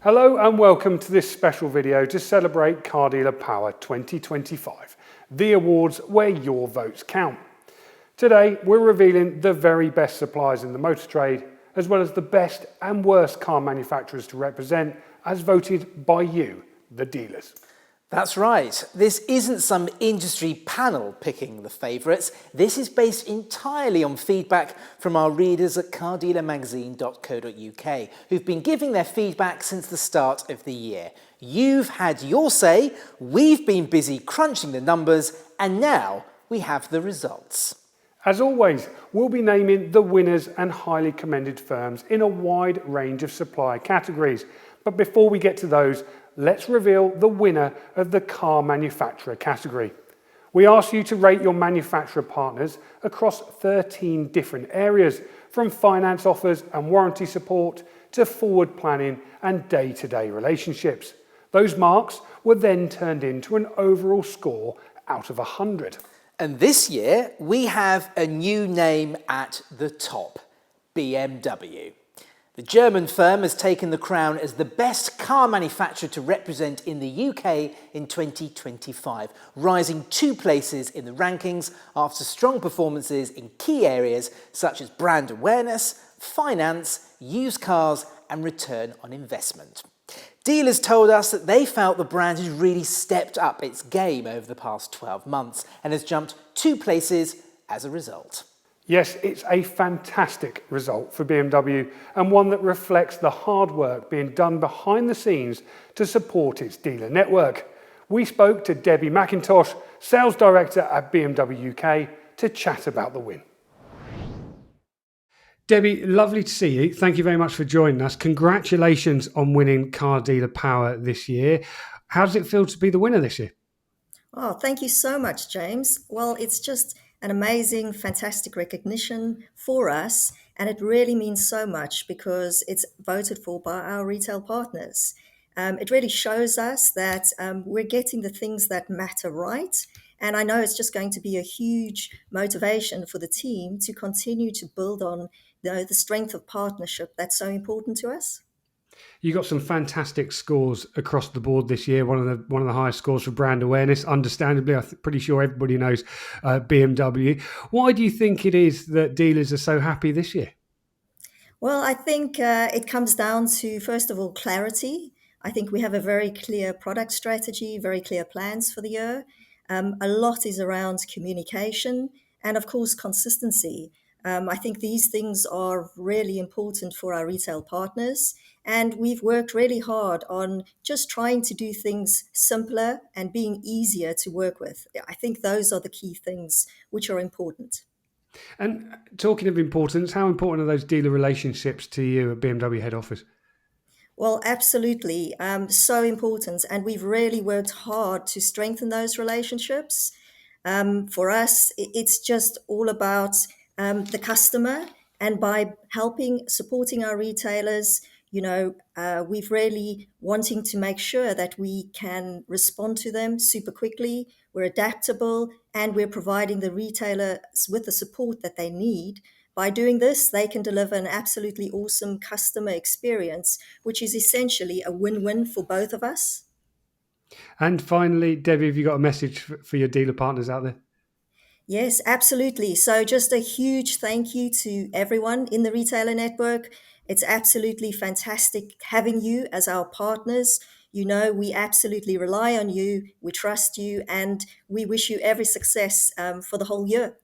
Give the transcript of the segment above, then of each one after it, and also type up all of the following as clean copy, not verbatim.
Hello and welcome to this special video to celebrate Car Dealer Power 2025, the awards where your votes count. Today we're revealing the very best suppliers in the motor trade, as well as the best and worst car manufacturers to represent as voted by you, the dealers. That's right. This isn't some industry panel picking the favourites. This is based entirely on feedback from our readers at cardealermagazine.co.uk, who've been giving their feedback since the start of the year. You've had your say, we've been busy crunching the numbers, and now we have the results. As always, we'll be naming the winners and highly commended firms in a wide range of supplier categories. But before we get to those, let's reveal the winner of the car manufacturer category. We ask you to rate your manufacturer partners across 13 different areas, from finance offers and warranty support to forward planning and day-to-day relationships. Those marks were then turned into an overall score out of 100. And this year, we have a new name at the top, BMW. The German firm has taken the crown as the best car manufacturer to represent in the UK in 2025, rising 2 places in the rankings after strong performances in key areas such as brand awareness, finance, used cars and return on investment. Dealers told us that they felt the brand has really stepped up its game over the past 12 months and has jumped 2 places as a result. Yes, it's a fantastic result for BMW and one that reflects the hard work being done behind the scenes to support its dealer network. We spoke to Debbie McIntosh, Sales Director at BMW UK, to chat about the win. Debbie, lovely to see you. Thank you very much for joining us. Congratulations on winning Car Dealer Power this year. How does it feel to be the winner this year? Oh, thank you so much, James. Well, it's just an amazing, fantastic recognition for us, and it really means so much because it's voted for by our retail partners. It really shows us that we're getting the things that matter right, and I know it's just going to be a huge motivation for the team to continue to build on the strength of partnership that's so important to us. You got some fantastic scores across the board this year. One of the highest scores for brand awareness. Understandably, I'm pretty sure everybody knows BMW. Why do you think it is that dealers are so happy this year? Well, I think it comes down to, first of all, clarity. I think we have a very clear product strategy, very clear plans for the year. A lot is around communication and, of course, consistency. I think these things are really important for our retail partners. And we've worked really hard on just trying to do things simpler and being easier to work with. I think those are the key things which are important. And talking of importance, how important are those dealer relationships to you at BMW head office? Well, absolutely. So important. And we've really worked hard to strengthen those relationships. For us, it's just all about the customer. And by supporting our retailers, we've really wanting to make sure that we can respond to them super quickly. We're adaptable and we're providing the retailers with the support that they need. By doing this, they can deliver an absolutely awesome customer experience, which is essentially a win-win for both of us. And finally, Debbie, have you got a message for your dealer partners out there? Yes, absolutely. So just a huge thank you to everyone in the retailer network. It's absolutely fantastic having you as our partners. We absolutely rely on you, we trust you, and we wish you every success for the whole year.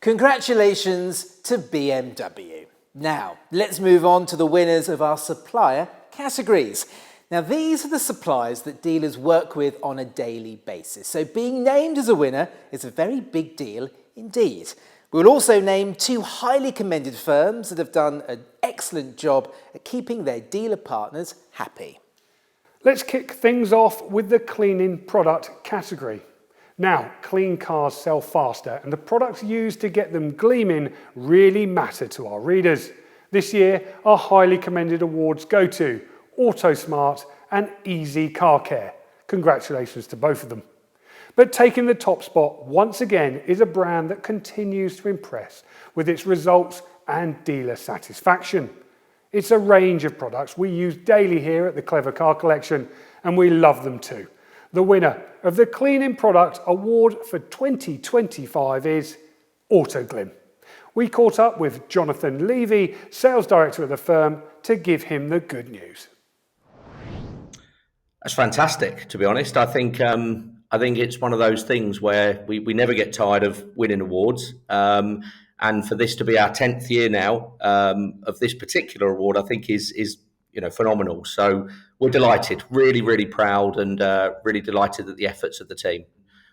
Congratulations to BMW. Now, let's move on to the winners of our supplier categories. Now, these are the suppliers that dealers work with on a daily basis. So being named as a winner is a very big deal indeed. We'll also name 2 highly commended firms that have done an excellent job at keeping their dealer partners happy. Let's kick things off with the cleaning product category. Now, clean cars sell faster, and the products used to get them gleaming really matter to our readers. This year, our highly commended awards go to AutoSmart and Easy Car Care. Congratulations to both of them. But taking the top spot once again is a brand that continues to impress with its results and dealer satisfaction. It's a range of products we use daily here at the Clever Car Collection, and we love them too. The winner of the Cleaning Product Award for 2025 is AutoGlim. We caught up with Jonathan Levy, Sales Director of the firm, to give him the good news. That's fantastic, to be honest. I think it's one of those things where we never get tired of winning awards. And for this to be our 10th year now of this particular award, I think is phenomenal. So we're delighted, really, really proud, and really delighted at the efforts of the team.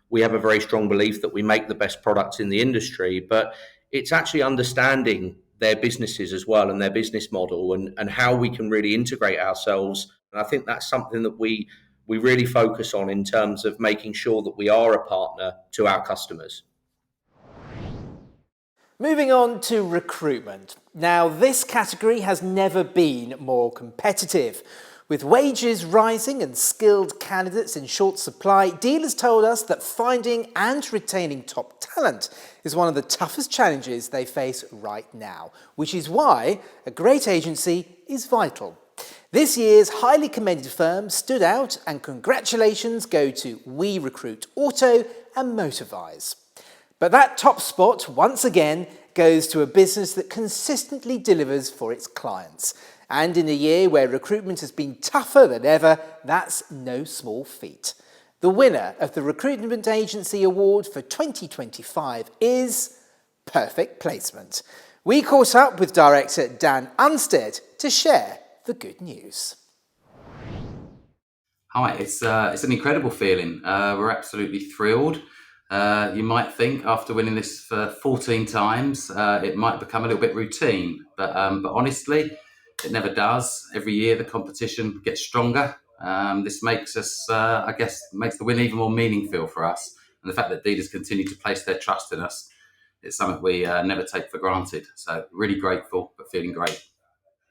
We have a very strong belief that we make the best products in the industry, but it's actually understanding their businesses as well and their business model and how we can really integrate ourselves. And I think that's something that we really focus on in terms of making sure that we are a partner to our customers. Moving on to recruitment. Now, this category has never been more competitive. With wages rising and skilled candidates in short supply, dealers told us that finding and retaining top talent is one of the toughest challenges they face right now, which is why a great agency is vital. This year's highly commended firm stood out, and congratulations go to We Recruit Auto and Motorvise. But that top spot, once again, goes to a business that consistently delivers for its clients. And in a year where recruitment has been tougher than ever, that's no small feat. The winner of the Recruitment Agency Award for 2025 is Perfect Placement. We caught up with Director Dan Unstead to share the good news. Hi, it's an incredible feeling. We're absolutely thrilled. You might think after winning this for 14 times, it might become a little bit routine, but honestly, it never does. Every year the competition gets stronger. This makes us, makes the win even more meaningful for us. And the fact that dealers continue to place their trust in us, it's something we never take for granted. So really grateful, but feeling great.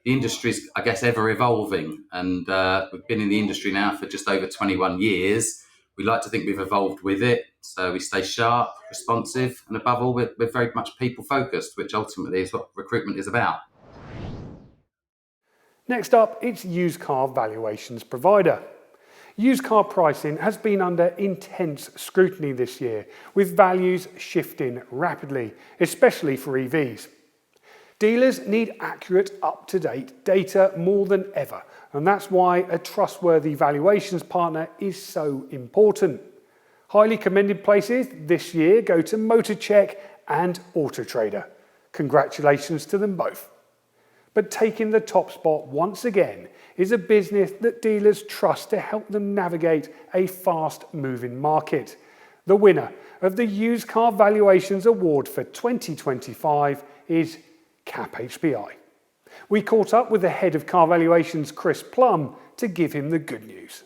The industry's, ever evolving, and we've been in the industry now for just over 21 years. We like to think we've evolved with it, so we stay sharp, responsive, and above all, we're very much people-focused, which ultimately is what recruitment is about. Next up, it's used car valuations provider. Used car pricing has been under intense scrutiny this year, with values shifting rapidly, especially for EVs. Dealers need accurate, up-to-date data more than ever, and that's why a trustworthy valuations partner is so important. Highly commended places this year go to MotorCheck and AutoTrader. Congratulations to them both. But taking the top spot once again is a business that dealers trust to help them navigate a fast-moving market. The winner of the Used Car Valuations Award for 2025 is Cap HPI. We caught up with the head of Car Valuations, Chris Plum, to give him the good news.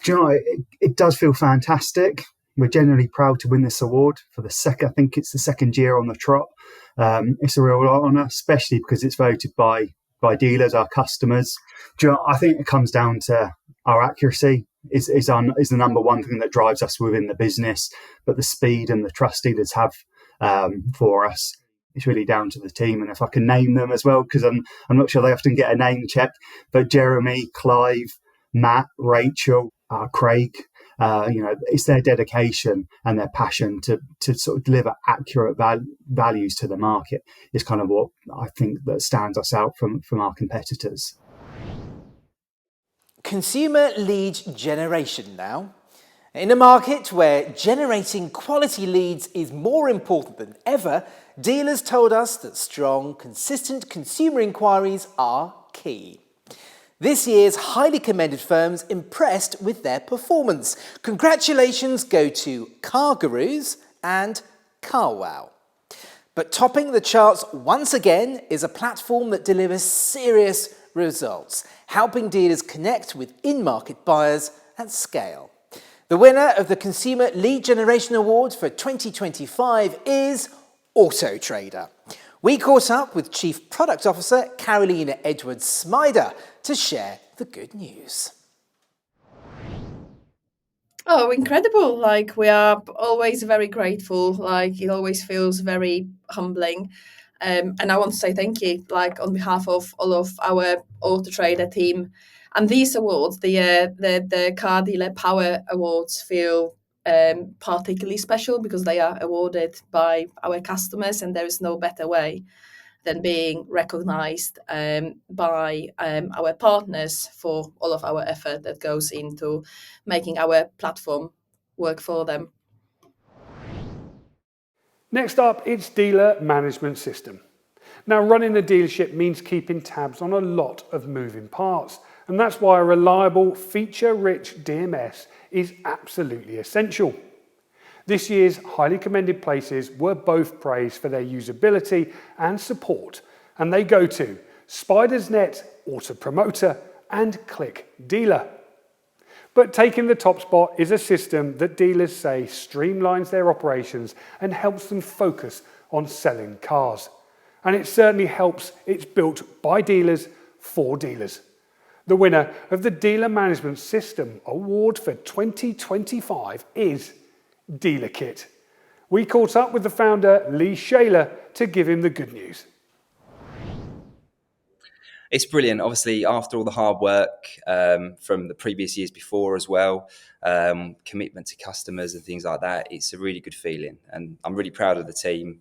Do you know, it does feel fantastic. We're genuinely proud to win this award for the second. I think it's the second year on the trot. It's a real honour, especially because it's voted by dealers, our customers. Do you know, I think it comes down to our accuracy is the number one thing that drives us within the business, but the speed and the trust dealers have for us, it's really down to the team. And if I can name them as well, because I'm not sure they often get a name check, but Jeremy, Clive, Matt, Rachel, Craig, it's their dedication and their passion to sort of deliver accurate values to the market is kind of what I think that stands us out from our competitors. Consumer lead generation now. In a market where generating quality leads is more important than ever, dealers told us that strong, consistent consumer inquiries are key. This year's highly commended firms impressed with their performance. Congratulations go to CarGurus and Carow. But topping the charts once again is a platform that delivers serious results, helping dealers connect with in-market buyers at scale. The winner of the Consumer Lead Generation Award for 2025 is AutoTrader. We caught up with Chief Product Officer Carolina Edwards-Smider to share the good news. Oh, incredible. We are always very grateful. It always feels very humbling. And I want to say thank you, like on behalf of all of our AutoTrader team. And these awards, the Car Dealer Power Awards, feel particularly special because they are awarded by our customers, and there is no better way than being recognized by our partners for all of our effort that goes into making our platform work for them. Next up, it's dealer management system. Now, running a dealership means keeping tabs on a lot of moving parts, and that's why a reliable, feature-rich DMS is absolutely essential. This year's highly commended places were both praised for their usability and support, and they go to Spidersnet, Autopromoter, and Click Dealer. But taking the top spot is a system that dealers say streamlines their operations and helps them focus on selling cars. And it certainly helps. It's built by dealers for dealers. The winner of the Dealer Management System Award for 2025 is DealerKit. We caught up with the founder, Lee Shaler, to give him the good news. It's brilliant. Obviously, after all the hard work from the previous years before as well, commitment to customers and things like that, it's a really good feeling. And I'm really proud of the team.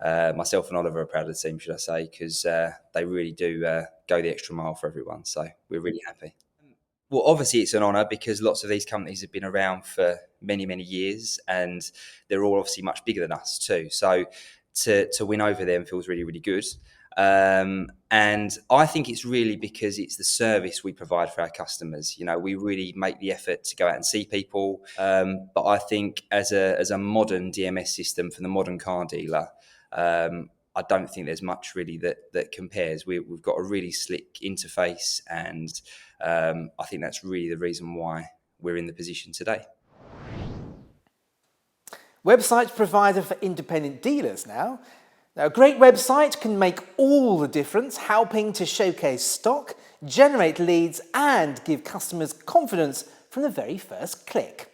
Myself and Oliver are proud of the team, should I say, because they really do go the extra mile for everyone. So we're really happy. Well, obviously, it's an honour because lots of these companies have been around for many, many years, and they're all obviously much bigger than us too. So to win over them feels really, really good. And I think it's really because it's the service we provide for our customers. You know, we really make the effort to go out and see people. But I think as a modern DMS system for the modern car dealer, I don't think there's much really that compares. We've got a really slick interface, and I think that's really the reason why we're in the position today. Website provider for independent dealers now. Now, a great website can make all the difference, helping to showcase stock, generate leads, and give customers confidence from the very first click.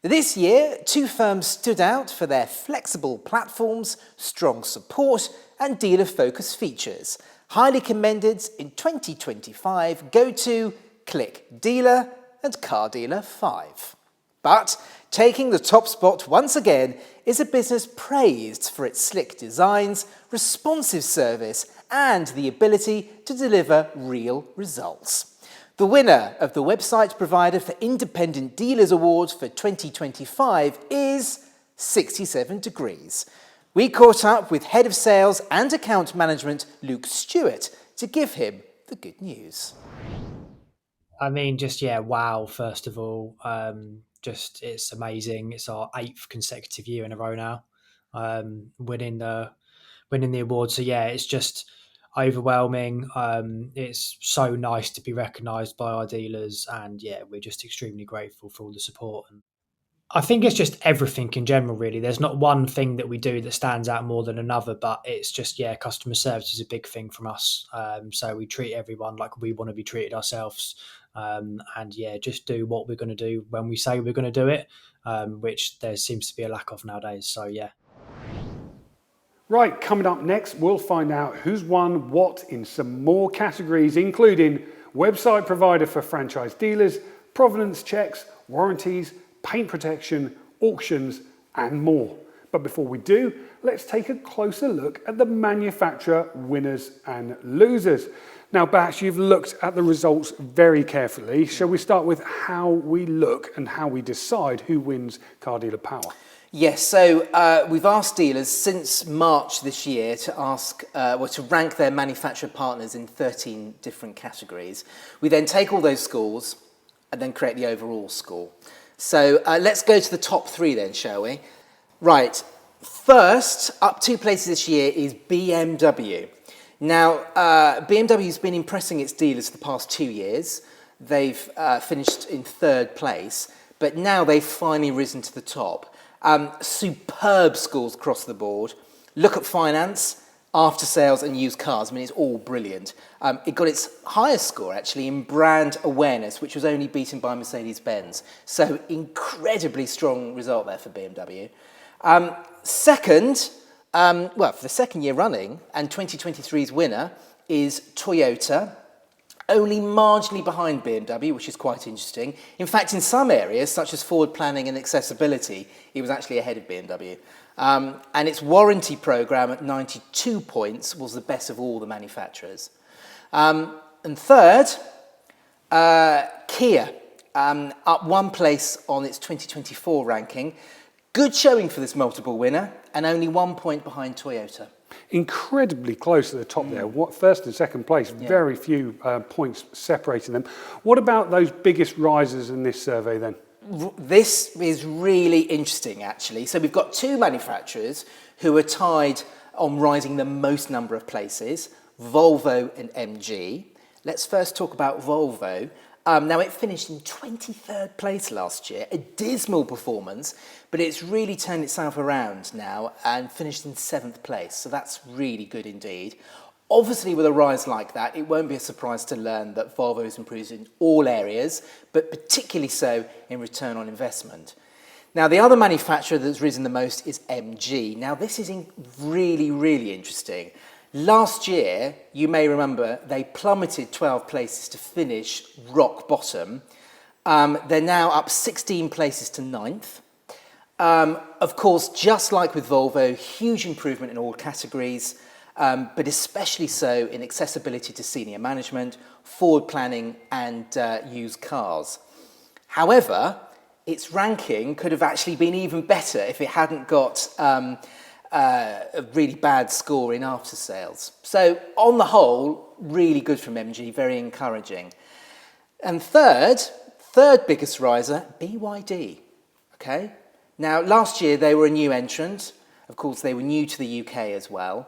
This year, two firms stood out for their flexible platforms, strong support, and dealer-focused features. Highly commended in 2025 go to Click Dealer and Car Dealer 5. But taking the top spot once again is a business praised for its slick designs, responsive service, and the ability to deliver real results. The winner of the Website Provider for Independent Dealers Awards for 2025 is 67 Degrees. We caught up with Head of Sales and Account Management Luke Stewart to give him the good news. I mean, wow, first of all. It's amazing. It's our 8th consecutive year in a row now, winning the award. So yeah, it's just overwhelming. It's so nice to be recognised by our dealers, and yeah, we're just extremely grateful for all the support. And I think it's just everything in general, really. There's not one thing that we do that stands out more than another, but it's just, customer service is a big thing from us. So we treat everyone like we want to be treated ourselves. Just do what we're going to do when we say we're going to do it, which there seems to be a lack of nowadays. So, yeah. Right, coming up next, we'll find out who's won what in some more categories, including website provider for franchise dealers, provenance checks, warranties, paint protection, auctions, and more. But before we do, let's take a closer look at the manufacturer winners and losers. Now, Bats, you've looked at the results very carefully. Shall we start with how we look and how we decide who wins Car Dealer Power? Yes, so we've asked dealers since March this year to rank their manufacturer partners in 13 different categories. We then take all those scores and then create the overall score. So let's go to the top 3 then, shall we? Right, first, up 2 places this year is BMW. Now, BMW's been impressing its dealers for the past 2 years. They've finished in 3rd place, but now they've finally risen to the top. Superb scores across the board. Look at finance, after sales and used cars. I mean, it's all brilliant. It got its highest score, actually, in brand awareness, which was only beaten by Mercedes-Benz. So incredibly strong result there for BMW. Second, Well, for the second year running, and 2023's winner is Toyota, only marginally behind BMW, which is quite interesting. In fact, in some areas, such as forward planning and accessibility, it was actually ahead of BMW. And its warranty program at 92 points was the best of all the manufacturers. And third, Kia, up one place on its 2024 ranking. Good showing for this multiple winner, and only 1 point behind Toyota. Incredibly close at the top there. What first and second place, very few points separating them. What about those biggest risers in this survey then? This is really interesting, actually. So we've got two manufacturers who are tied on rising the most number of places, Volvo and MG. Let's first talk about Volvo. Now, it finished in 23rd place last year, a dismal performance, but it's really turned itself around now and finished in 7th place. So that's really good indeed. Obviously, with a rise like that, it won't be a surprise to learn that Volvo has improved in all areas, but particularly so in return on investment. Now, the other manufacturer that's risen the most is MG. Now, this is really, really interesting. Last year, you may remember, they plummeted 12 places to finish rock bottom. They're now up 16 places to 9th. Of course, just like with Volvo, huge improvement in all categories, but especially so in accessibility to senior management, forward planning and used cars. However, its ranking could have actually been even better if it hadn't got a really bad score in after sales. So on the whole, really good from MG, very encouraging. And third biggest riser, BYD. Okay. Now, last year they were a new entrant. Of course, they were new to the UK as well.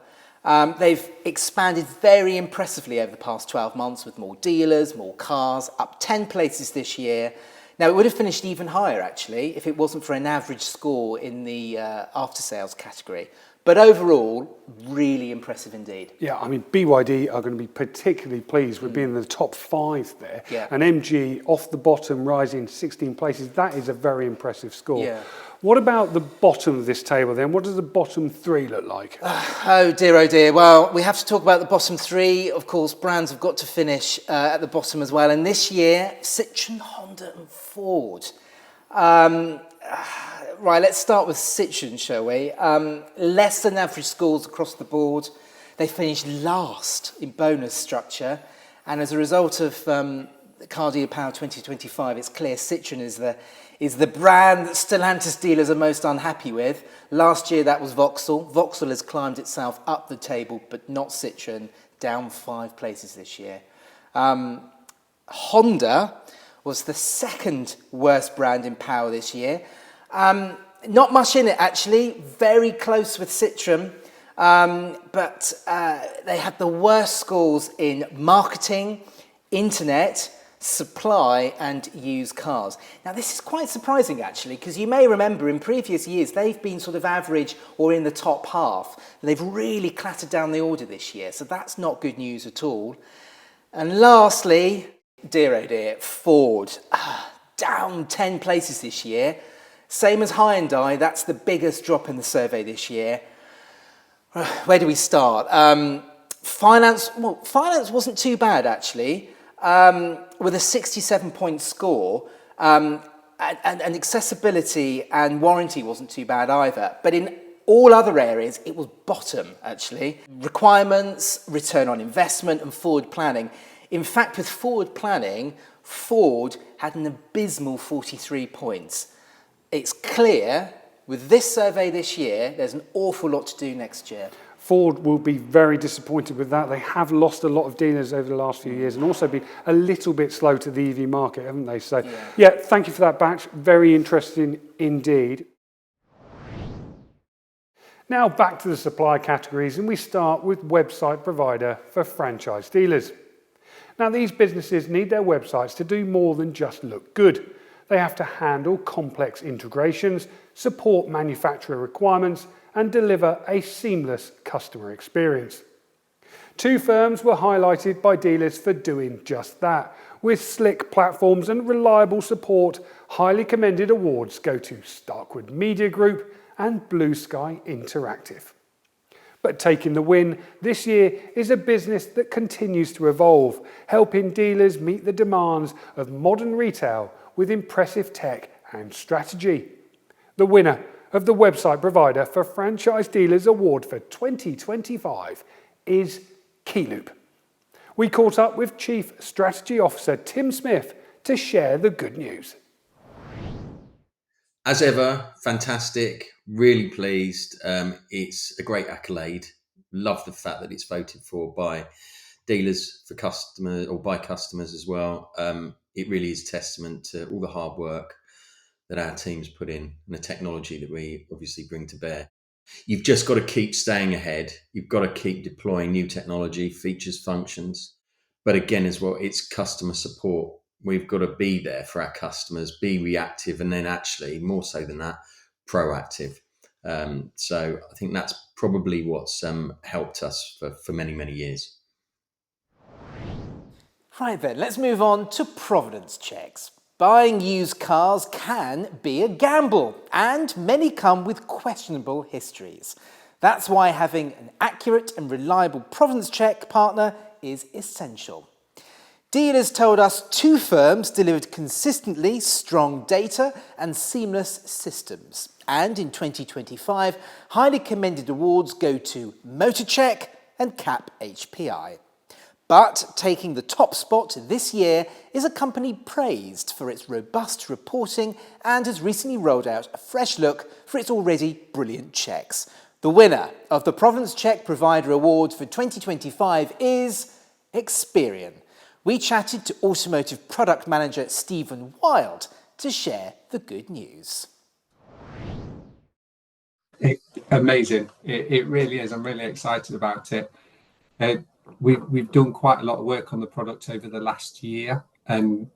They've expanded very impressively over the past 12 months with more dealers, more cars, up 10 places this year. Now, it would have finished even higher, actually, if it wasn't for an average score in the after-sales category. But overall, really impressive indeed. Yeah, I mean, BYD are going to be particularly pleased with being in the top 5 there. Yeah. And MG off the bottom, rising 16 places. That is a very impressive score. Yeah. What about the bottom of this table then? What does the bottom 3 look like? Oh dear. Well, we have to talk about the bottom 3. Of course, brands have got to finish at the bottom as well. And this year, Citroën, Honda and Ford. Right, let's start with Citroën, shall we? Less than average scores across the board. They finished last in bonus structure. And as a result of Car Dealer Power 2025, it's clear Citroën is the brand that Stellantis dealers are most unhappy with. Last year, that was Vauxhall. Vauxhall has climbed itself up the table, but not Citroën, down 5 places this year. Honda was the second worst brand in power this year. Not much in it, actually. Very close with Citroën. But they had the worst scores in marketing, internet, supply and used cars. Now, this is quite surprising, actually, because you may remember in previous years, they've been sort of average or in the top half. They've really clattered down the order this year, so that's not good news at all. And lastly, dear oh dear, Ford. Down 10 places this year. Same as Hyundai, that's the biggest drop in the survey this year. Where do we start? Finance wasn't too bad, actually. With a 67-point score, and accessibility and warranty wasn't too bad either. But in all other areas, it was bottom, actually. Requirements, return on investment, and forward planning. In fact, with forward planning, Ford had an abysmal 43 points. It's clear, with this survey this year, there's an awful lot to do next year. Ford will be very disappointed with that. They have lost a lot of dealers over the last few years and also been a little bit slow to the EV market, haven't they? So, yeah, thank you for that batch. Very interesting indeed. Now back to the supply categories, and we start with website provider for franchise dealers. Now, these businesses need their websites to do more than just look good. They have to handle complex integrations, support manufacturer requirements, and deliver a seamless customer experience. 2 firms were highlighted by dealers for doing just that. With slick platforms and reliable support, highly commended awards go to Starkwood Media Group and Blue Sky Interactive. But taking the win this year is a business that continues to evolve, helping dealers meet the demands of modern retail with impressive tech and strategy. The winner of the Website Provider for Franchise Dealers Award for 2025 is Keyloop. We caught up with Chief Strategy Officer Tim Smith to share the good news. As ever, fantastic, really pleased. It's a great accolade. Love the fact that it's voted for by dealers, for customers, or by customers as well. It really is testament to all the hard work that our teams put in and the technology that we obviously bring to bear. You've just got to keep staying ahead. You've got to keep deploying new technology, features, functions. But again, as well, it's customer support. We've got to be there for our customers, be reactive, and then actually, more so than that, proactive. So I think that's probably what's helped us for many, many years. Right then, let's move on to provenance checks. Buying used cars can be a gamble, and many come with questionable histories. That's why having an accurate and reliable provenance check partner is essential. Dealers told us 2 firms delivered consistently strong data and seamless systems. And in 2025, highly commended awards go to MotorCheck and Cap HPI. But taking the top spot this year is a company praised for its robust reporting and has recently rolled out a fresh look for its already brilliant checks. The winner of the Provenance Check Provider Award for 2025 is Experian. We chatted to automotive product manager Stephen Wild to share the good news. Amazing. It really is. I'm really excited about it. We've done quite a lot of work on the product over the last year and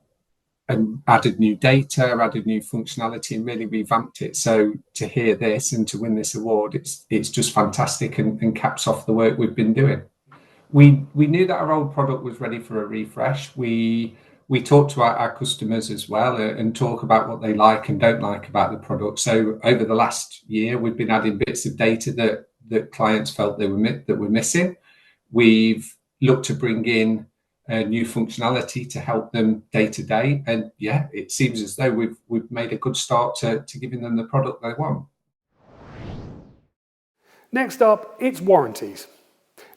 added new data, added new functionality, and really revamped it. So to hear this and to win this award, it's just fantastic and caps off the work we've been doing. We knew that our old product was ready for a refresh. We talk to our customers as well and talk about what they like and don't like about the product. So over the last year, we've been adding bits of data that clients felt that were missing. We've looked to bring in new functionality to help them day to day. And yeah, it seems as though we've made a good start to giving them the product they want. Next up, it's warranties.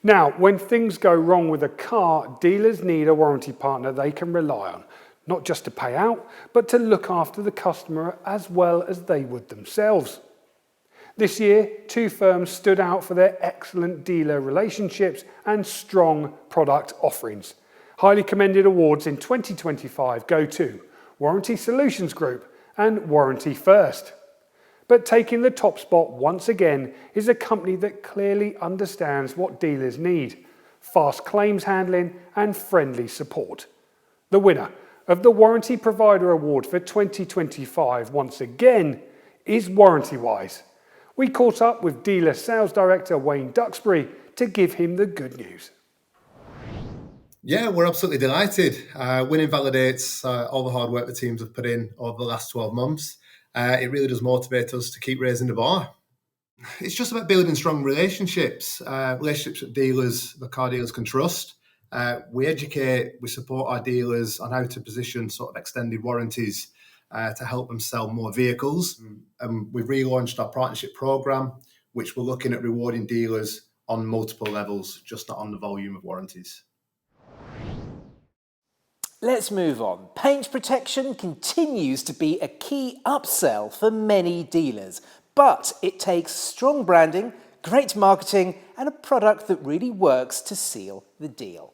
Now, when things go wrong with a car, dealers need a warranty partner they can rely on, not just to pay out, but to look after the customer as well as they would themselves. This year, 2 firms stood out for their excellent dealer relationships and strong product offerings. Highly commended awards in 2025 go to Warranty Solutions Group and Warranty First. But taking the top spot once again is a company that clearly understands what dealers need: fast claims handling and friendly support. The winner of the Warranty Provider Award for 2025 once again is WarrantyWise. We caught up with dealer sales director Wayne Duxbury to give him the good news. Yeah, we're absolutely delighted. Winning validates all the hard work the teams have put in over the last 12 months. It really does motivate us to keep raising the bar. It's just about building strong relationships with dealers, the car dealers can trust. We educate, we support our dealers on how to position sort of extended warranties to help them sell more vehicles. We've relaunched our partnership program, which we're looking at rewarding dealers on multiple levels, just not on the volume of warranties. Let's move on. Paint protection continues to be a key upsell for many dealers, but it takes strong branding, great marketing, and a product that really works to seal the deal.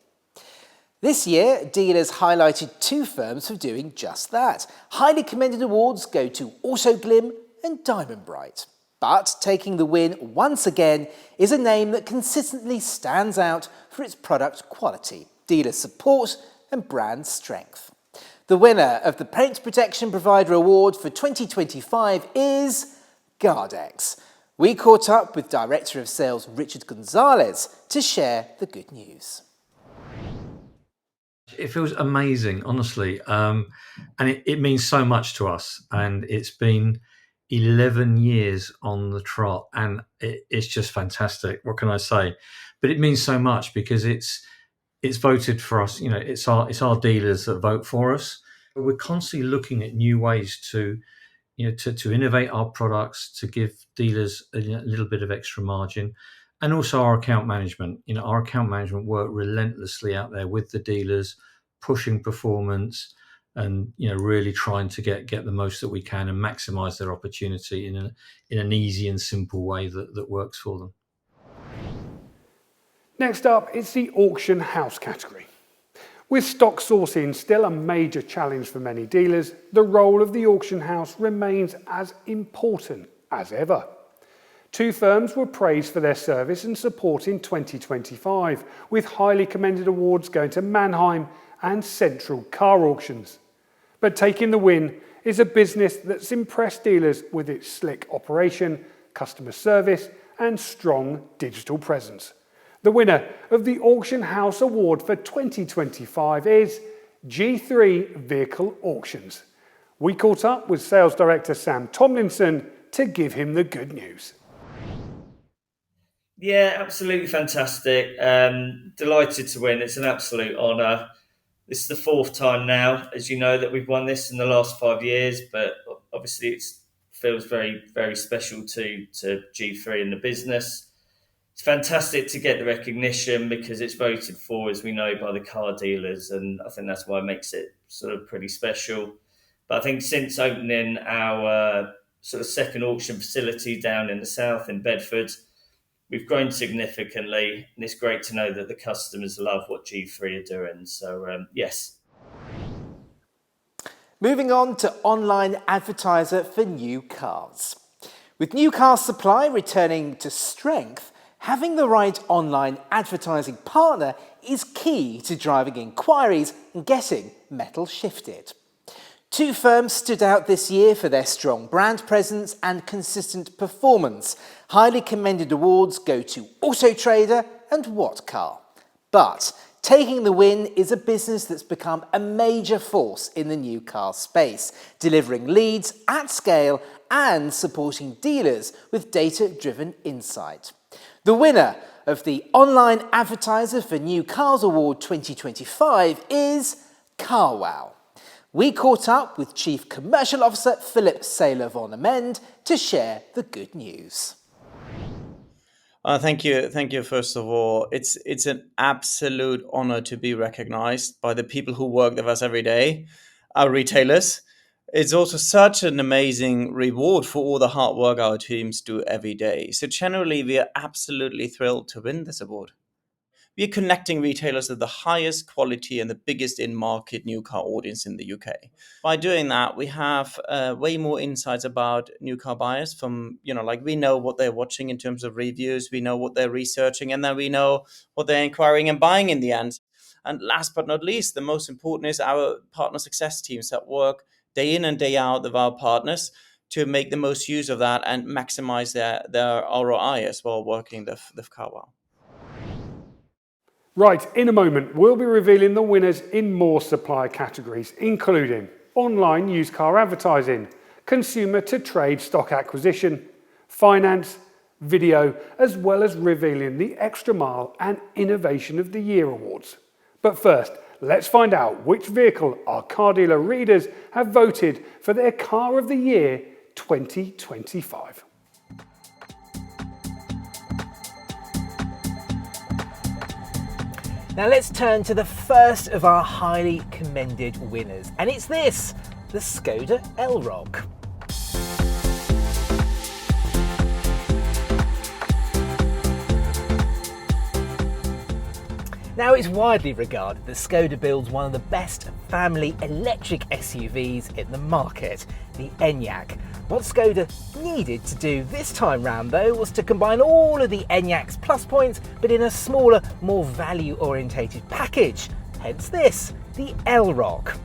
This year, dealers highlighted 2 firms for doing just that. Highly commended awards go to AutoGlim and Diamond Bright. But taking the win once again is a name that consistently stands out for its product quality, dealer support, and brand strength. The winner of the Paint Protection Provider Award for 2025 is Gardex. We caught up with Director of Sales Richard Gonzalez to share the good news. It feels amazing, honestly, and it means so much to us. And it's been 11 years on the trot, and it's just fantastic. What can I say? But it means so much because it's voted for us. It's our dealers that vote for us. We're constantly looking at new ways to innovate our products, to give dealers a little bit of extra margin, and also our account management. Our account management work relentlessly out there with the dealers, pushing performance, and really trying to get the most that we can and maximize their opportunity in an easy and simple way that works for them. Next up, it's the auction house category. With stock sourcing still a major challenge for many dealers, the role of the auction house remains as important as ever. 2 firms were praised for their service and support in 2025, with highly commended awards going to Mannheim and Central Car Auctions. But taking the win is a business that's impressed dealers with its slick operation, customer service, and strong digital presence. The winner of the Auction House Award for 2025 is G3 Vehicle Auctions. We caught up with Sales Director Sam Tomlinson to give him the good news. Yeah, absolutely fantastic. Delighted to win. It's an absolute honour. This is the 4th time now, as you know, that we've won this in the last 5 years, but obviously it feels very, very special to G3 and the business. It's fantastic to get the recognition because it's voted for, as we know, by the car dealers, and I think that's why it makes it sort of pretty special. But I think since opening our sort of second auction facility down in the south in Bedford, we've grown significantly, and it's great to know that the customers love what G3 are doing. So, yes. Moving on to online advertiser for new cars. With new car supply returning to strength, having the right online advertising partner is key to driving inquiries and getting metal shifted. 2 firms stood out this year for their strong brand presence and consistent performance. Highly commended awards go to AutoTrader and What Car. But taking the win is a business that's become a major force in the new car space, delivering leads at scale and supporting dealers with data-driven insight. The winner of the Online Advertiser for New Cars Award 2025 is Carow. We caught up with Chief Commercial Officer Philip Saylor von Amend to share the good news. Thank you. First of all, it's an absolute honor to be recognized by the people who work with us every day, our retailers. It's also such an amazing reward for all the hard work our teams do every day. So generally, we are absolutely thrilled to win this award. We are connecting retailers with the highest quality and the biggest in-market new car audience in the UK. By doing that, we have way more insights about new car buyers from, we know what they're watching in terms of reviews, we know what they're researching, and then we know what they're inquiring and buying in the end. And last but not least, the most important is our partner success teams that work day in and day out with our partners to make the most use of that and maximize their ROI as well, working with Carow. Right, in a moment, we'll be revealing the winners in more supplier categories, including online used car advertising, consumer to trade stock acquisition, finance, video, as well as revealing the Extra Mile and Innovation of the Year awards. But first, let's find out which vehicle our car dealer readers have voted for their Car of the Year 2025. Now let's turn to the first of our highly commended winners, and it's this, the Skoda Elroq. Now, it's widely regarded that Skoda builds one of the best family electric SUVs in the market, the Enyaq. What Skoda needed to do this time round, though, was to combine all of the Enyaq's plus points, but in a smaller, more value-orientated package. Hence this, the Elroq.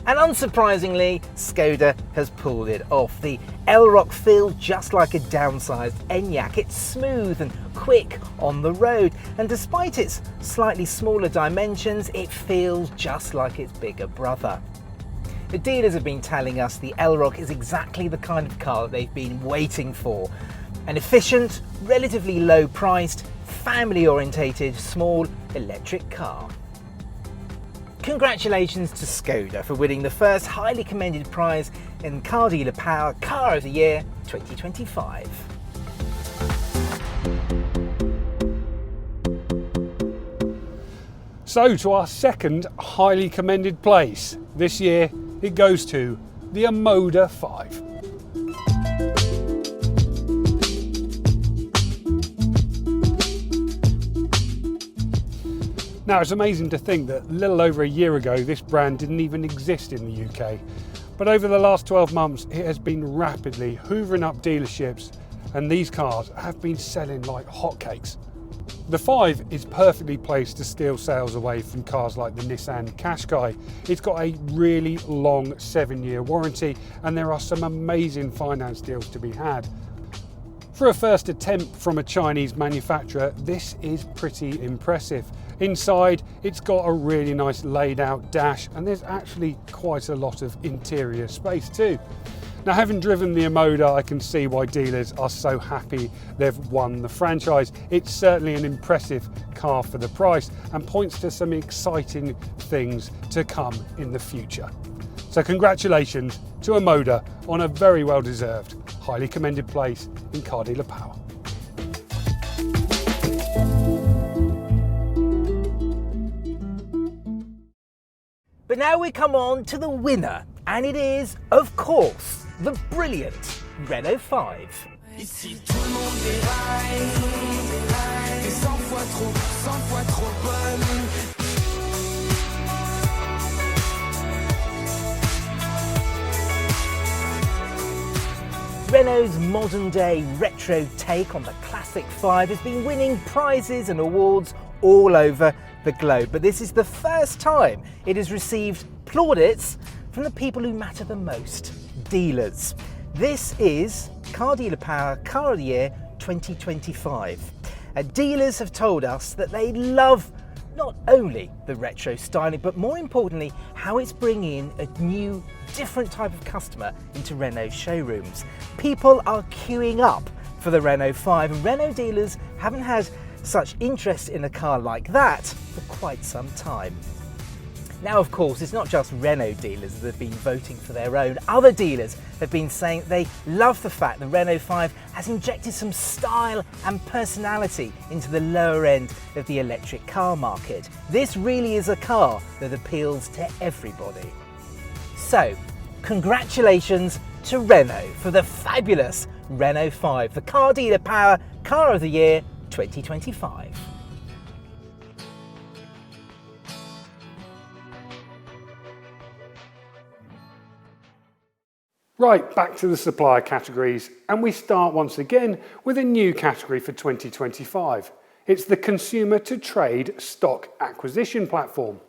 And unsurprisingly, Skoda has pulled it off. The Elroq feels just like a downsized Enyaq. It's smooth and quick on the road, and despite its slightly smaller dimensions, it feels just like its bigger brother. The dealers have been telling us the Elrock is exactly the kind of car that they've been waiting for. An efficient, relatively low priced, family orientated, small electric car. Congratulations to Skoda for winning the first highly commended prize in Car Dealer Power Car of the Year 2025. So to our second highly commended place. This year it goes to the Amoda 5. Now it's amazing to think that a little over a year ago this brand didn't even exist in the UK. But over the last 12 months it has been rapidly hoovering up dealerships, and these cars have been selling like hotcakes. The 5 is perfectly placed to steal sales away from cars like the Nissan Qashqai. It's got a really long 7-year warranty and there are some amazing finance deals to be had. For a first attempt from a Chinese manufacturer, this is pretty impressive. Inside, it's got a really nice laid out dash and there's actually quite a lot of interior space too. Now, having driven the Amoda, I can see why dealers are so happy they've won the franchise. It's certainly an impressive car for the price and points to some exciting things to come in the future. So congratulations to Amoda on a very well deserved, highly commended place in Car Dealer Power. But now we come on to the winner, and it is, of course, the brilliant Renault 5. Ici tout le monde déraille, t'es 100 fois trop bonne. Renault's modern day retro take on the classic 5 has been winning prizes and awards all over the globe, but this is the first time it has received plaudits from the people who matter the most, dealers. This is Car Dealer Power Car of the Year 2025. Dealers have told us that they love not only the retro styling, but more importantly, how it's bringing in a new, different type of customer into Renault showrooms. People are queuing up for the Renault 5, and Renault dealers haven't had such interest in a car like that for quite some time. Now, of course, it's not just Renault dealers that have been voting for their own. Other dealers have been saying they love the fact the Renault 5 has injected some style and personality into the lower end of the electric car market. This really is a car that appeals to everybody. So, congratulations to Renault for the fabulous Renault 5, the Car Dealer Power Car of the Year 2025. Right, back to the supplier categories, and we start once again with a new category for 2025. It's the Consumer to Trade Stock Acquisition Platform.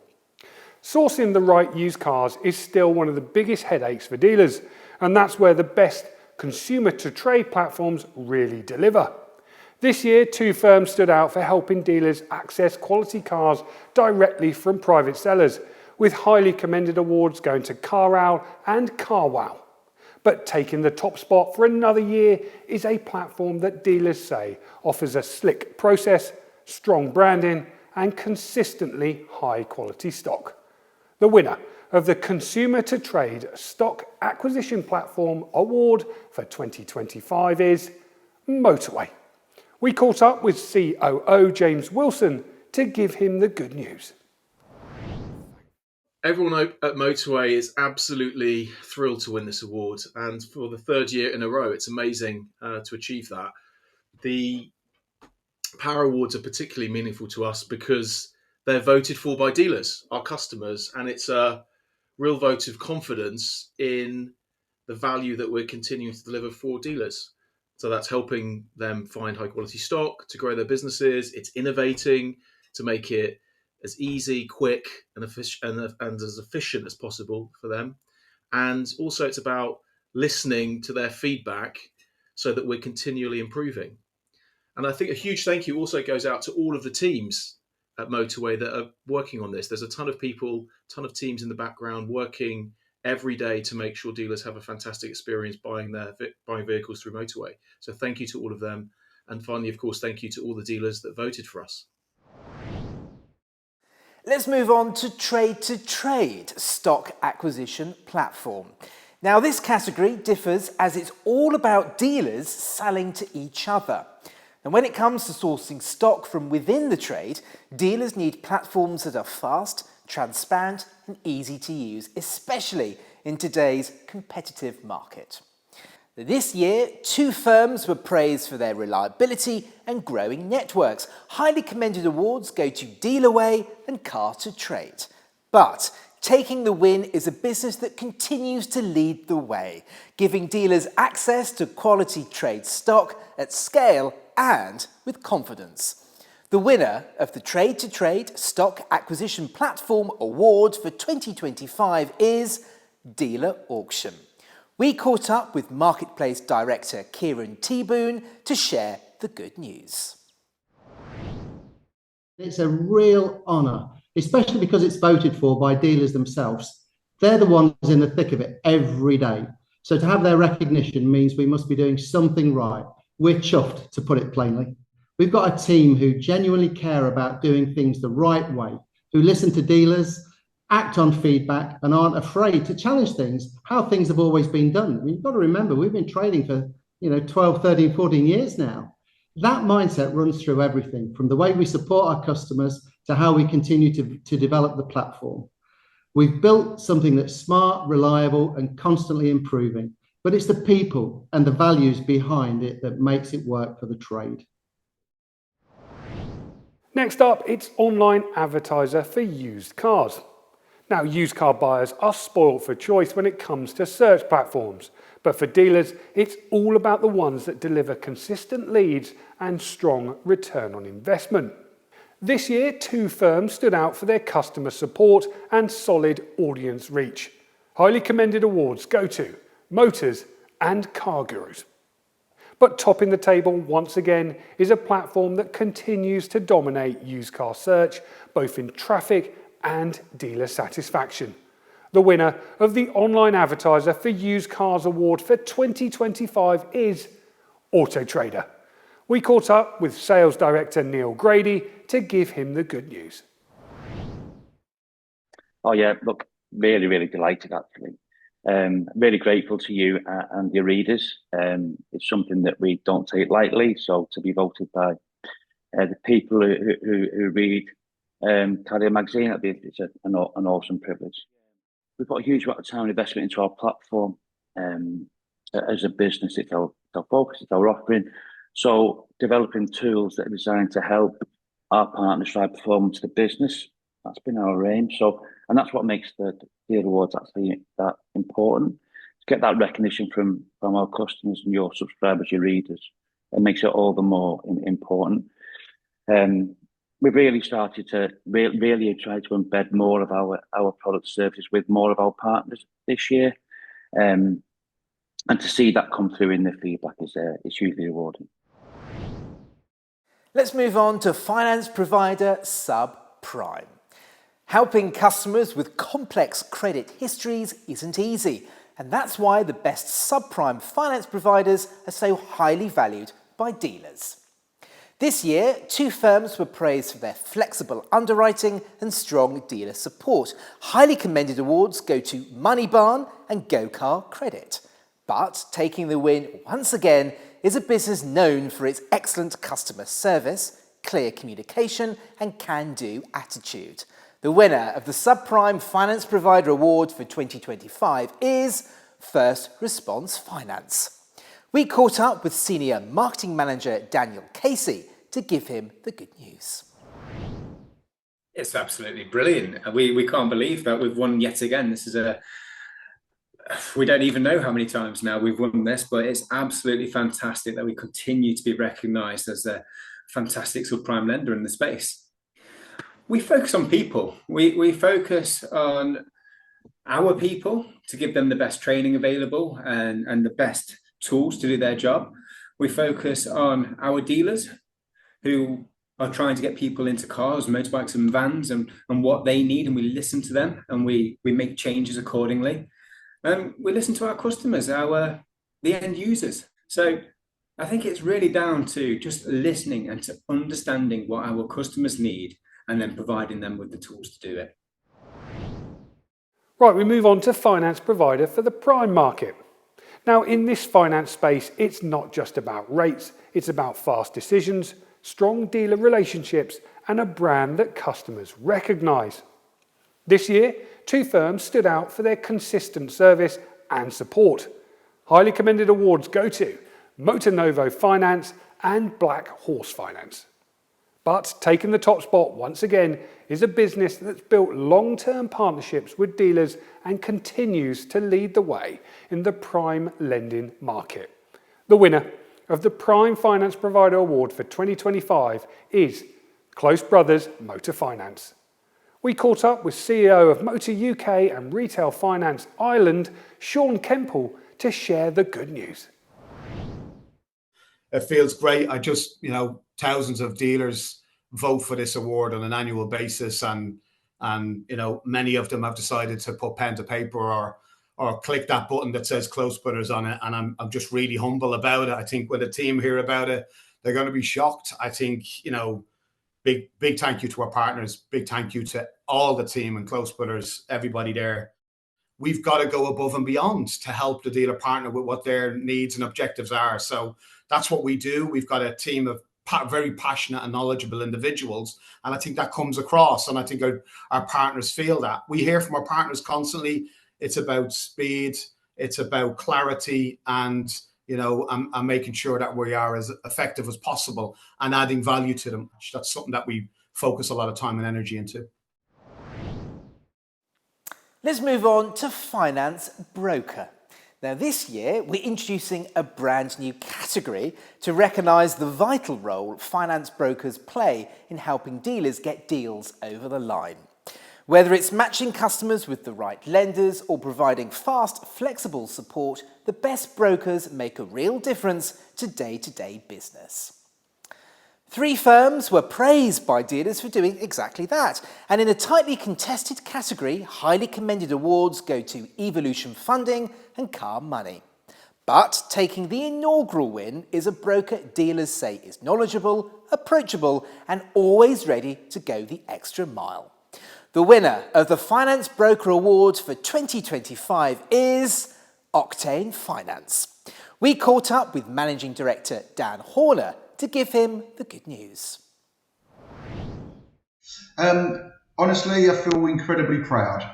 Sourcing the right used cars is still one of the biggest headaches for dealers, and that's where the best Consumer to Trade platforms really deliver. This year, 2 firms stood out for helping dealers access quality cars directly from private sellers, with highly commended awards going to Carow and Carwow. But taking the top spot for another year is a platform that dealers say offers a slick process, strong branding, and consistently high quality stock. The winner of the Consumer to Trade Stock Acquisition Platform Award for 2025 is Motorway. We caught up with COO James Wilson to give him the good news. Everyone at Motorway is absolutely thrilled to win this award, and for the 3rd year in a row, it's amazing to achieve that. The Power Awards are particularly meaningful to us because they're voted for by dealers, our customers, and it's a real vote of confidence in the value that we're continuing to deliver for dealers. So that's helping them find high quality stock, to grow their businesses. It's innovating to make it as easy, quick, and as efficient as possible for them. And also it's about listening to their feedback so that we're continually improving. And I think a huge thank you also goes out to all of the teams at Motorway that are working on this. There's a ton of people, ton of teams in the background working every day to make sure dealers have a fantastic experience buying vehicles through Motorway. So thank you to all of them. And finally, of course, thank you to all the dealers that voted for us. Let's move on to TradeToTrade, stock acquisition platform. Now, this category differs as it's all about dealers selling to each other. And when it comes to sourcing stock from within the trade, dealers need platforms that are fast, transparent and easy to use, especially in today's competitive market. This year, 2 firms were praised for their reliability and growing networks. Highly commended awards go to Dealerway and Car2Trade. But taking the win is a business that continues to lead the way, giving dealers access to quality trade stock at scale and with confidence. The winner of the TradeToTrade Stock Acquisition Platform Award for 2025 is Dealer Auction. We caught up with Marketplace Director Kieran T-Boone to share the good news. It's a real honour, especially because it's voted for by dealers themselves. They're the ones in the thick of it every day. So to have their recognition means we must be doing something right. We're chuffed, to put it plainly. We've got a team who genuinely care about doing things the right way, who listen to dealers, act on feedback and aren't afraid to challenge things, how things have always been done. I mean, you've got to remember, we've been trading for 12, 13, 14 years now. That mindset runs through everything, from the way we support our customers to how we continue to develop the platform. We've built something that's smart, reliable and constantly improving, but it's the people and the values behind it that makes it work for the trade. Next up, it's online advertiser for used cars. Now, used car buyers are spoilt for choice when it comes to search platforms, but for dealers, it's all about the ones that deliver consistent leads and strong return on investment. This year, 2 firms stood out for their customer support and solid audience reach. Highly commended awards go to Motors and Car Gurus. But topping the table once again is a platform that continues to dominate used car search, both in traffic and dealer satisfaction. The winner of the Online Advertiser for Used Cars Award for 2025 is AutoTrader. We caught up with Sales Director Neil Grady to give him the good news. Oh yeah, look, really delighted actually. Really grateful to you and your readers. It's something that we don't take lightly, so to be voted by the people who read Carow magazine, it's an awesome privilege. We've got a huge amount of time and investment into our platform. As a business, it's our focus, it's our offering. So developing tools that are designed to help our partners drive performance to the business, that's been our aim. And that's what makes the Dealer Awards actually that important. To get that recognition from our customers and your subscribers, your readers, it makes it all the more important. We've really started to really try to embed more of our product services with more of our partners this year, and to see that come through in the feedback is hugely rewarding. Let's move on to finance provider Subprime. Helping customers with complex credit histories isn't easy, and that's why the best subprime finance providers are so highly valued by dealers. This year, 2 firms were praised for their flexible underwriting and strong dealer support. Highly commended awards go to Moneybarn and Go Car Credit. But taking the win once again is a business known for its excellent customer service, clear communication and can-do attitude. The winner of the Subprime Finance Provider Award for 2025 is First Response Finance. We caught up with Senior Marketing Manager Daniel Casey to give him the good news. It's absolutely brilliant. We can't believe that we've won yet again. This is we don't even know how many times now we've won this, but it's absolutely fantastic that we continue to be recognised as a fantastic subprime lender in the space. We focus on people. We focus on our people to give them the best training available and the best tools to do their job. We focus on our dealers who are trying to get people into cars, motorbikes and vans and what they need, and we listen to them and we make changes accordingly. we listen to our customers, the end users. So I think it's really down to just listening and to understanding what our customers need and then providing them with the tools to do it. Right, we move on to finance provider for the prime market. Now, in this finance space, it's not just about rates, it's about fast decisions, strong dealer relationships, and a brand that customers recognise. This year, 2 firms stood out for their consistent service and support. Highly commended awards go to Motor Novo Finance and Black Horse Finance. But taking the top spot once again is a business that's built long-term partnerships with dealers and continues to lead the way in the prime lending market. The winner of the Prime Finance Provider Award for 2025 is Close Brothers Motor Finance. We caught up with CEO of Motor UK and Retail Finance Ireland, Sean Kemple, to share the good news. It feels great. Thousands of dealers vote for this award on an annual basis, and many of them have decided to put pen to paper or click that button that says Close Brothers on it, and I'm just really humble about it. I think when the team hear about it, they're going to be shocked. I think big thank you to our partners, big thank you to all the team and Close Brothers, everybody there. We've got to go above and beyond to help the dealer partner with what their needs and objectives are. So that's what we do. We've got a team of very passionate and knowledgeable individuals, and I think that comes across, and I think our partners feel that. We hear from our partners constantly. It's about speed, it's about clarity, and I'm making sure that we are as effective as possible and adding value to them. That's something that we focus a lot of time and energy into. Let's move on to finance broker. Now this year, we're introducing a brand new category to recognise the vital role finance brokers play in helping dealers get deals over the line. Whether it's matching customers with the right lenders or providing fast, flexible support, the best brokers make a real difference to day-to-day business. 3 firms were praised by dealers for doing exactly that, and in a tightly contested category, highly commended awards go to Evolution Funding and Car Money. But taking the inaugural win is a broker dealers say is knowledgeable, approachable, and always ready to go the extra mile. The winner of the Finance Broker Awards for 2025 is Octane Finance. We caught up with Managing Director Dan Horner to give him the good news. Honestly, I feel incredibly proud.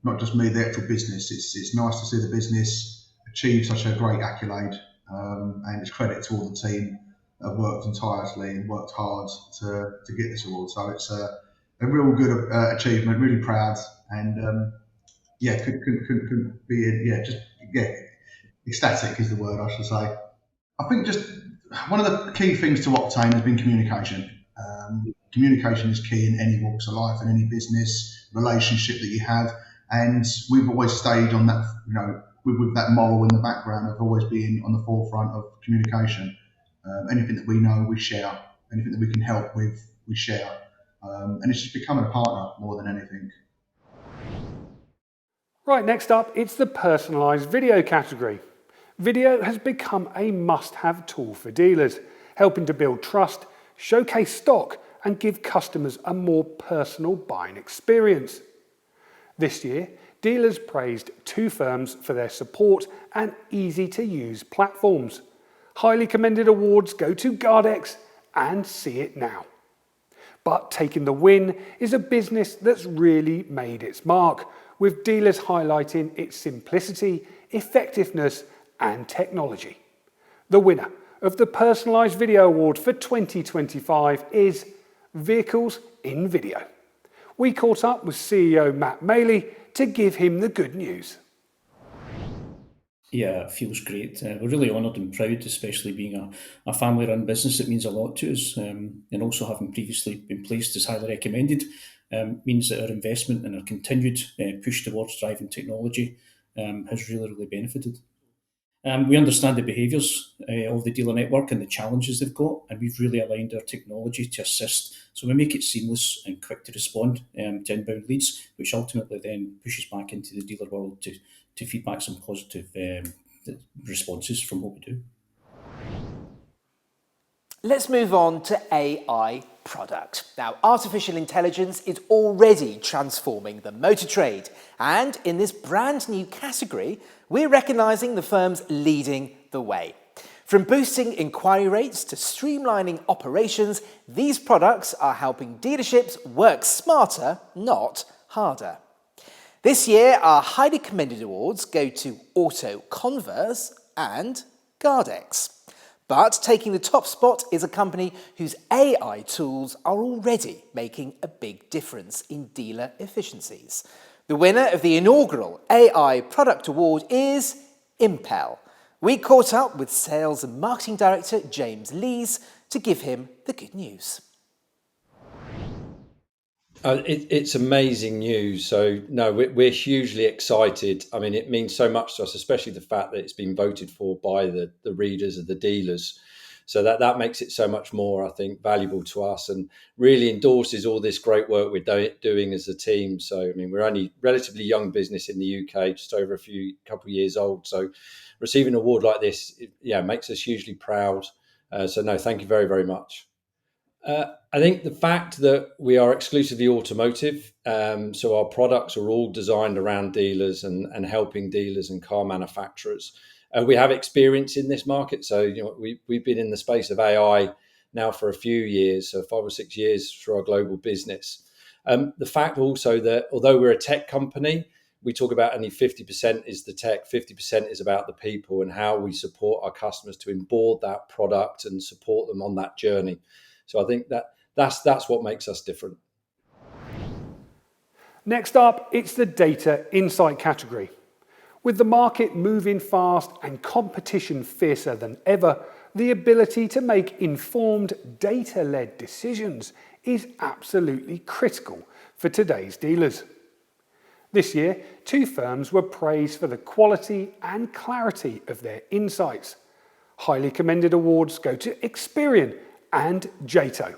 Not just me, the actual business. It's nice to see the business achieve such a great accolade, and it's credit to all the team that have worked tirelessly and worked hard to get this award. So it's a real good achievement. Really proud, and couldn't be ecstatic is the word I should say. I think just one of the key things to Octane has been communication. Communication is key in any walks of life, in any business relationship that you have, and we've always stayed on that, with that model in the background of always being on the forefront of communication. Anything that we know, we share. Anything that we can help with, we share. And it's just becoming a partner more than anything. Right, next up, it's the personalised video category. Video has become a must-have tool for dealers, helping to build trust, showcase stock, and give customers a more personal buying experience. This year, dealers praised 2 firms for their support and easy-to-use platforms. Highly commended awards go to Gardex and See It Now. But taking the win is a business that's really made its mark, with dealers highlighting its simplicity, effectiveness, and technology. The winner of the Personalised Video Award for 2025 is Vehicles in Video. We caught up with CEO Matt Maley to give him the good news. Yeah, it feels great. We're really honoured and proud, especially being a family-run business. It means a lot to us, and also having previously been placed as highly recommended means that our investment and our continued push towards driving technology has really benefited. We understand the behaviours of the dealer network and the challenges they've got, and we've really aligned our technology to assist. So we make it seamless and quick to respond to inbound leads, which ultimately then pushes back into the dealer world to feedback some positive responses from what we do. Let's move on to AI product. Now, artificial intelligence is already transforming the motor trade, and in this brand new category, we're recognising the firms leading the way. From boosting inquiry rates to streamlining operations, these products are helping dealerships work smarter, not harder. This year, our highly commended awards go to AutoTrader and Gardex. But taking the top spot is a company whose AI tools are already making a big difference in dealer efficiencies. The winner of the inaugural AI Product Award is Impel. We caught up with Sales and Marketing Director James Lees to give him the good news. It's amazing news. So, no, we're hugely excited. I mean, it means so much to us, especially the fact that it's been voted for by the readers of the dealers. So that makes it so much more, I think, valuable to us and really endorses all this great work we're doing as a team. So, I mean, we're only relatively young business in the UK, just over couple of years old. So receiving an award like this, makes us hugely proud. So, no, thank you very, very much. I think the fact that we are exclusively automotive, so our products are all designed around dealers and helping dealers and car manufacturers. We have experience in this market. So, we've been in the space of AI now for a few years, so 5 or 6 years through our global business. The fact also that although we're a tech company, we talk about only 50% is the tech, 50% is about the people and how we support our customers to onboard that product and support them on that journey. So I think that's what makes us different. Next up, it's the data insight category. With the market moving fast and competition fiercer than ever, the ability to make informed data-led decisions is absolutely critical for today's dealers. This year, 2 firms were praised for the quality and clarity of their insights. Highly commended awards go to Experian and JATO.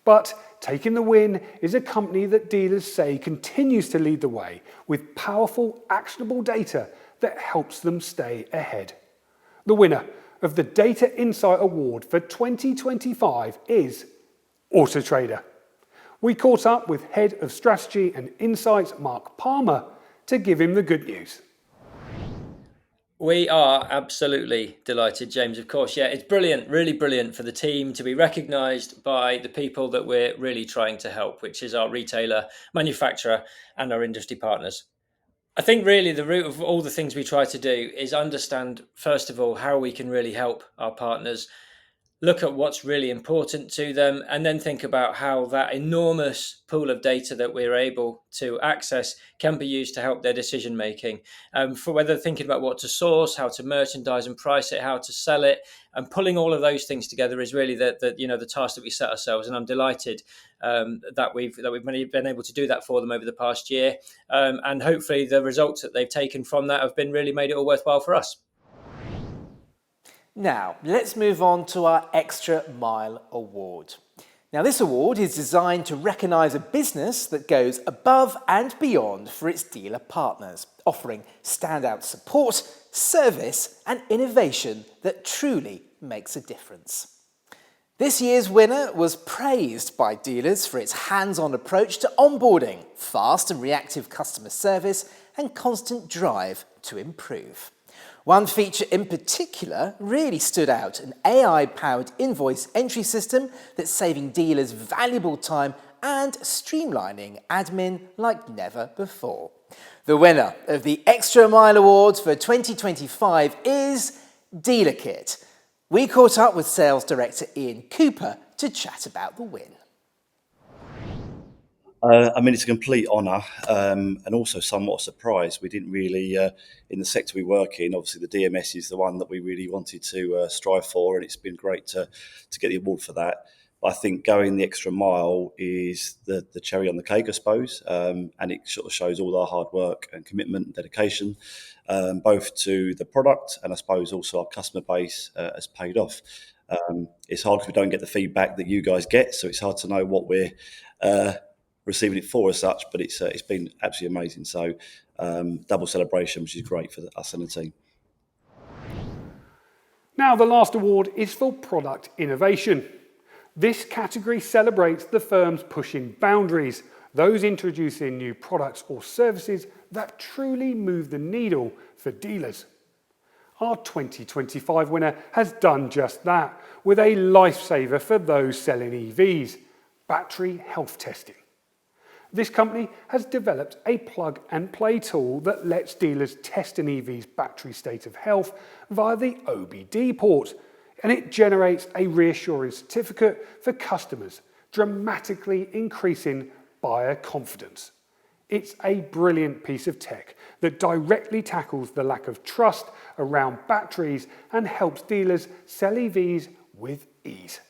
But taking the win is a company that dealers say continues to lead the way with powerful, actionable data that helps them stay ahead. The winner of the Data Insight Award for 2025 is AutoTrader. We caught up with Head of Strategy and Insights, Mark Palmer, to give him the good news. We are absolutely delighted, James, of course. Yeah, it's brilliant, really brilliant for the team to be recognised by the people that we're really trying to help, which is our retailer, manufacturer and our industry partners. I think really the root of all the things we try to do is understand, first of all, how we can really help our partners, look at what's really important to them, and then think about how that enormous pool of data that we're able to access can be used to help their decision making. For whether thinking about what to source, how to merchandise and price it, how to sell it, and pulling all of those things together is really the task that we set ourselves. And I'm delighted that we've been able to do that for them over the past year, and hopefully the results that they've taken from that have been really made it all worthwhile for us. Now, let's move on to our Extra Mile Award. Now, this award is designed to recognise a business that goes above and beyond for its dealer partners, offering standout support, service and innovation that truly makes a difference. This year's winner was praised by dealers for its hands-on approach to onboarding, fast and reactive customer service and constant drive to improve. One feature in particular really stood out, an AI-powered invoice entry system that's saving dealers valuable time and streamlining admin like never before. The winner of the Extra Mile Awards for 2025 is DealerKit. We caught up with Sales Director Ian Cooper to chat about the win. It's a complete honour and also somewhat a surprise. We didn't really, in the sector we work in, obviously the DMS is the one that we really wanted to strive for, and it's been great to get the award for that. I think going the extra mile is the cherry on the cake, I suppose, and it sort of shows all our hard work and commitment and dedication, both to the product and I suppose also our customer base has paid off. It's hard because we don't get the feedback that you guys get, so it's hard to know what we're receiving it for as such, but it's been absolutely amazing. So double celebration, which is great for us and the team. Now the last award is for product innovation. This category celebrates the firms pushing boundaries, those introducing new products or services that truly move the needle for dealers. Our 2025 winner has done just that with a lifesaver for those selling EVs, battery health testing. This company has developed a plug-and-play tool that lets dealers test an EV's battery state of health via the OBD port, and it generates a reassuring certificate for customers, dramatically increasing buyer confidence. It's a brilliant piece of tech that directly tackles the lack of trust around batteries and helps dealers sell EVs with ease.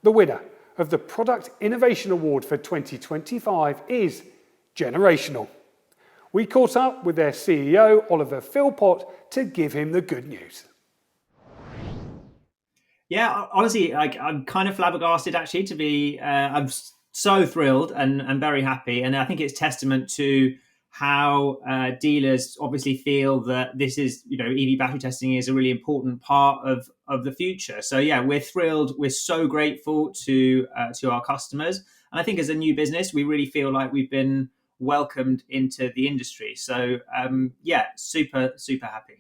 The winner of the Product Innovation Award for 2025 is Generational. We caught up with their CEO, Oliver Philpott, to give him the good news. Yeah, honestly, I'm kind of flabbergasted actually to be, I'm so thrilled and very happy. And I think it's testament to how dealers obviously feel that this is, EV battery testing is a really important part of the future. So yeah, we're thrilled. We're so grateful to our customers. And I think as a new business, we really feel like we've been welcomed into the industry. So yeah, super, super happy.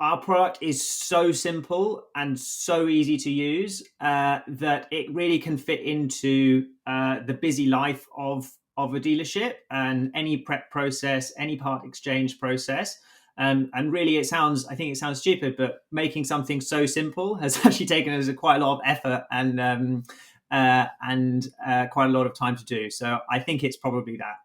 Our product is so simple and so easy to use that it really can fit into the busy life of a dealership and any prep process, any part exchange process. And really, I think it sounds stupid, but making something so simple has actually taken us quite a lot of effort and quite a lot of time to do. So I think it's probably that.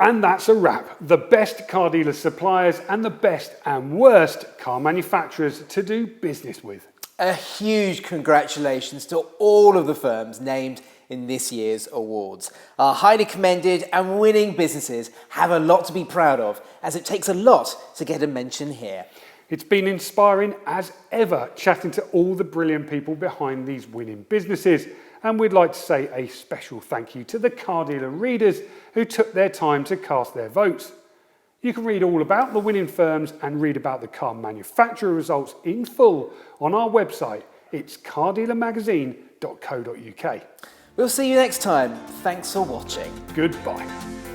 And that's a wrap. The best car dealer suppliers and the best and worst car manufacturers to do business with. A huge congratulations to all of the firms named in this year's awards. Our highly commended and winning businesses have a lot to be proud of, as it takes a lot to get a mention here. It's been inspiring as ever chatting to all the brilliant people behind these winning businesses. And we'd like to say a special thank you to the car dealer readers who took their time to cast their votes. You can read all about the winning firms and read about the car manufacturer results in full on our website. It's cardealermagazine.co.uk. We'll see you next time. Thanks for watching. Goodbye.